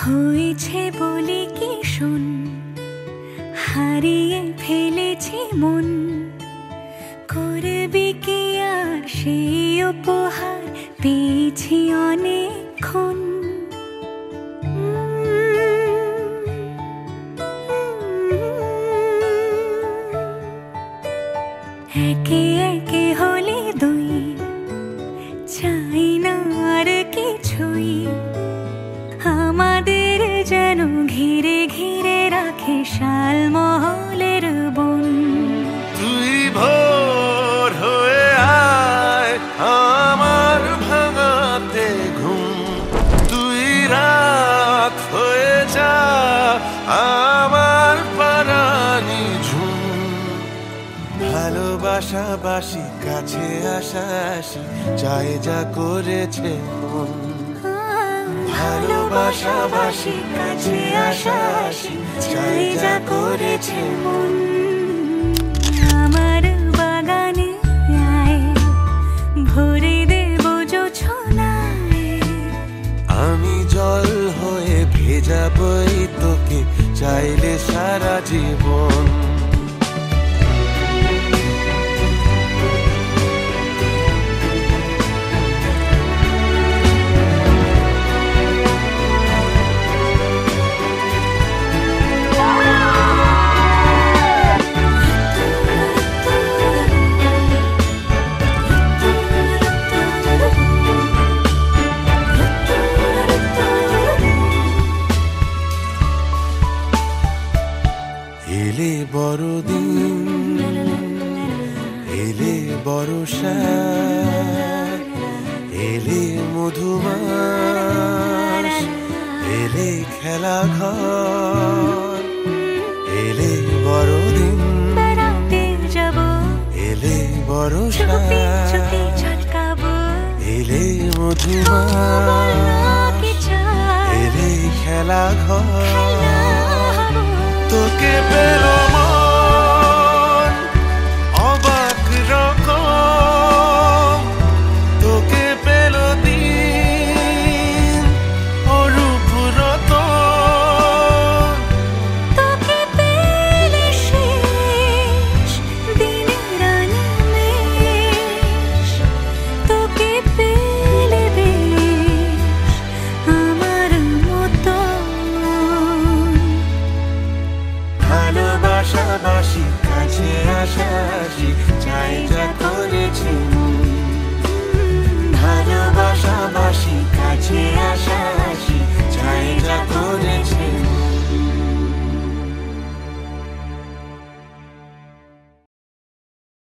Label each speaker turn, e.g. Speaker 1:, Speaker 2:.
Speaker 1: হয়েছে বলে কি শুন, হারিয়ে ফেলেছি মন, করবি কি আর সেই উপহার পেয়েছি অনেকক্ষণ। একে একে হলে দুই, চাই না আর কিছুই, আমাদের যেন ঘিরে ঘিরে রাখে শালমহলের বন।
Speaker 2: তুই ভোর হয়ে আয় আমার ভাঙাতে ঘুম, তুই রাত হয়ে যা আমার পারানি ঝুম। ভালোবাসাবাসি কাছে আসাসি চাই যা করেছে মন, ভালোবাসাবাসি কাছে আসাসি চাই যা করেছে মন।
Speaker 1: আমার বাগানে আয়, ভরে দেব জোছনায়,
Speaker 2: আমি জল হয়ে ভেজাবই তোকে চাইলে সারা জীবন। এলে বড়দিন, এলে বর্ষা, এলে মধুমাস, এলে খেলা ঘর, এলে বড়দিন,
Speaker 1: বেড়াতে যাব,
Speaker 2: এলে বর্ষা,
Speaker 1: ছুটি ছটকাবো,
Speaker 2: এলে মধুমাস, এলে খেলা ঘর, তোকে পেলো